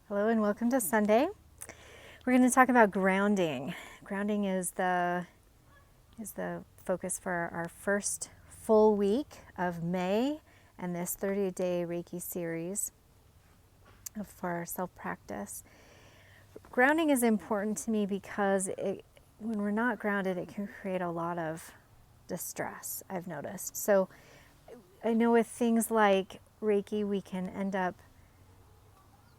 Hello and welcome to Sunday. We're going to talk about grounding. Grounding is the focus for our first full week of May and this 30-day Reiki series for our self-practice. Grounding is important to me because when we're not grounded, it can create a lot of distress, I've noticed. So I know with things like Reiki, we can end up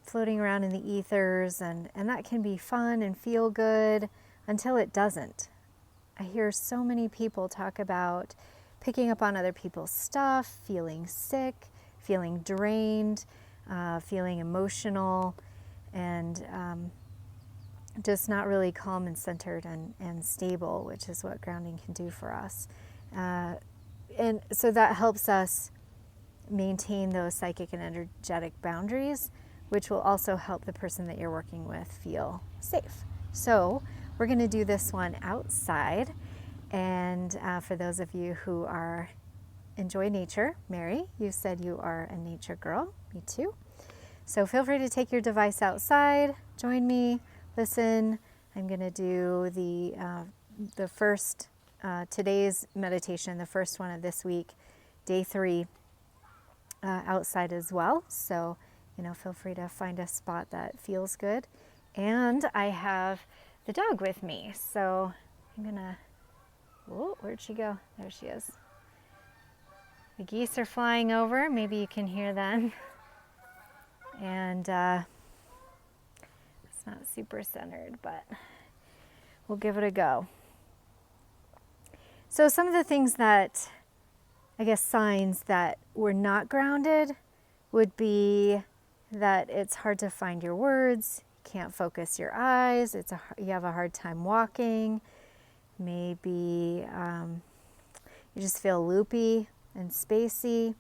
floating around in the ethers, and that can be fun and feel good until it doesn't. I hear so many people talk about picking up on other people's stuff, feeling sick, feeling drained, feeling emotional, and just not really calm and centered and stable, which is what grounding can do for us. And so that helps us maintain those psychic and energetic boundaries, which will also help the person that you're working with feel safe. So we're going to do this one outside. And for those of you who enjoy nature, Mary, you said you are a nature girl. Me too. So feel free to take your device outside, join me, listen. I'm going to do the first, today's meditation, the first one of this week, day 3, outside as well. So feel free to find a spot that feels good. And I have the dog with me. So I'm gonna, where'd she go? There she is. The geese are flying over. Maybe you can hear them. And it's not super centered, but we'll give it a go. So some of the things that, signs that we're not grounded would be that it's hard to find your words, can't focus your eyes, you have a hard time walking, maybe you just feel loopy and spacey.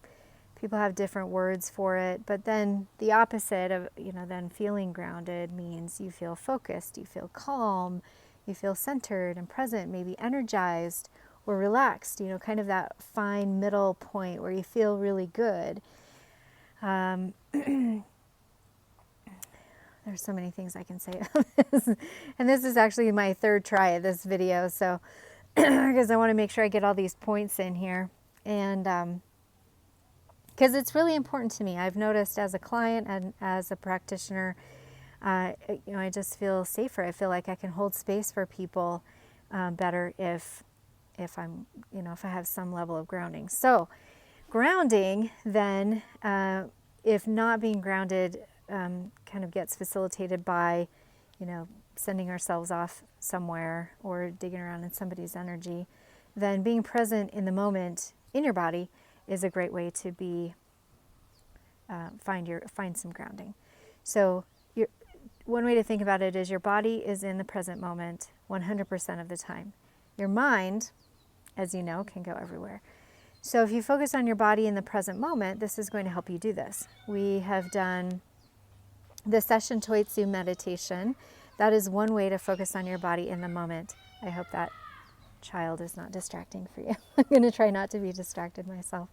People have different words for it, but then the opposite of, then feeling grounded means you feel focused, you feel calm, you feel centered and present, maybe energized or relaxed, kind of that fine middle point where you feel really good. There's so many things I can say about this. And this is actually my third try at this video, so because I want to make sure I get all these points in here. And because it's really important to me. I've noticed as a client and as a practitioner, I just feel safer. I feel like I can hold space for people better if I'm, if I have some level of grounding. So grounding then, if not being grounded, kind of gets facilitated by, sending ourselves off somewhere or digging around in somebody's energy, then being present in the moment in your body is a great way to be find some grounding. So one way to think about it is your body is in the present moment 100% of the time. Your mind, as you know, can go everywhere. So if you focus on your body in the present moment, this is going to help you do this. We have done the session Toitsu meditation. That is one way to focus on your body in the moment. I hope that child is not distracting for you. I'm going to try not to be distracted myself.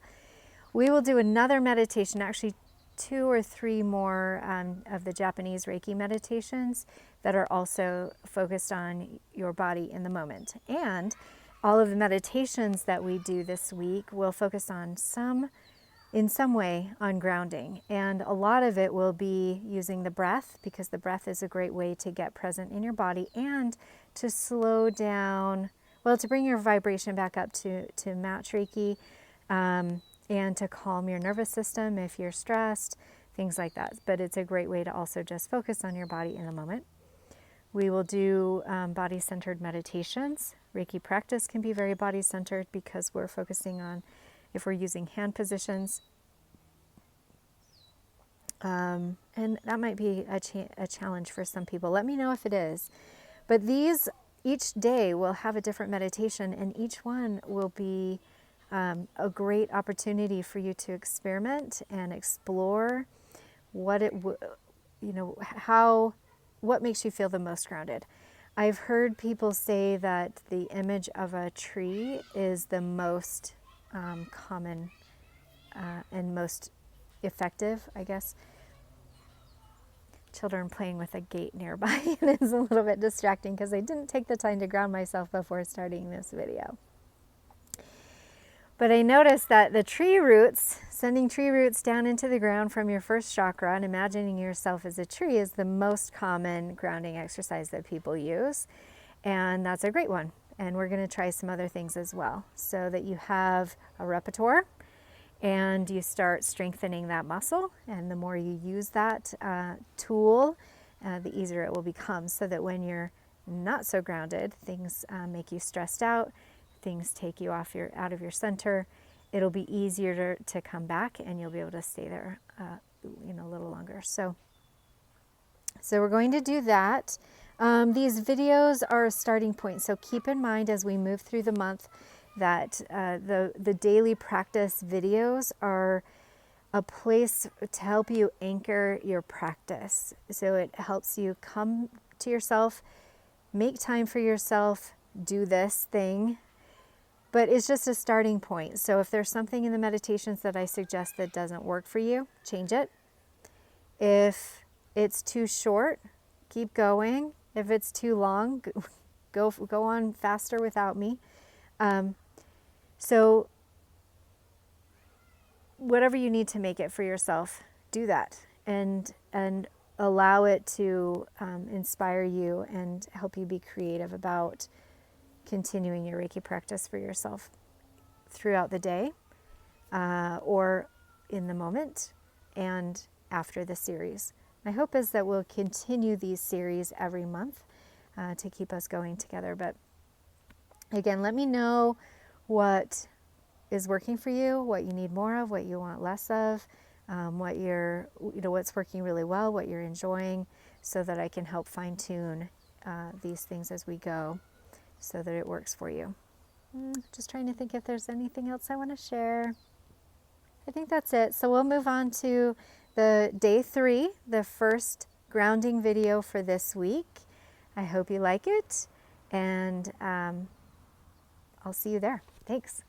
We will do another meditation, actually 2 or 3 more of the Japanese Reiki meditations that are also focused on your body in the moment. And all of the meditations that we do this week will focus on in some way on grounding. And a lot of it will be using the breath, because the breath is a great way to get present in your body and to slow down, to bring your vibration back up to match Reiki, and to calm your nervous system if you're stressed, things like that. But it's a great way to also just focus on your body in the moment. We will do body-centered meditations. Reiki practice can be very body-centered because we're focusing on, if we're using hand positions. And that might be a challenge for some people. Let me know if it is. But each day will have a different meditation, and each one will be a great opportunity for you to experiment and explore what makes you feel the most grounded. I've heard people say that the image of a tree is the most common and most effective, I guess, children playing with a gate nearby, and it's a little bit distracting because I didn't take the time to ground myself before starting this video. But I noticed that the tree roots, sending tree roots down into the ground from your first chakra and imagining yourself as a tree, is the most common grounding exercise that people use. And that's a great one. And we're going to try some other things as well, so that you have a repertoire and you start strengthening that muscle. And the more you use that tool, the easier it will become, so that when you're not so grounded, things make you stressed out, things take you out of your center, it'll be easier to come back, and you'll be able to stay there a little longer. So we're going to do that. These videos are a starting point, so keep in mind as we move through the month that the daily practice videos are a place to help you anchor your practice. So it helps you come to yourself, make time for yourself, do this thing. But it's just a starting point. So if there's something in the meditations that I suggest that doesn't work for you, change it. If it's too short, keep going. If it's too long, go on faster without me. So whatever you need to make it for yourself, do that, and allow it to inspire you and help you be creative about continuing your Reiki practice for yourself throughout the day, or in the moment and after the series. My hope is that we'll continue these series every month to keep us going together. But again, let me know what is working for you, what you need more of, what you want less of, what's working really well, what you're enjoying, so that I can help fine-tune these things as we go, so that it works for you. Just trying to think if there's anything else I want to share. I think that's it. So we'll move on to the day 3, the first grounding video for this week. I hope you like it, and I'll see you there. Thanks.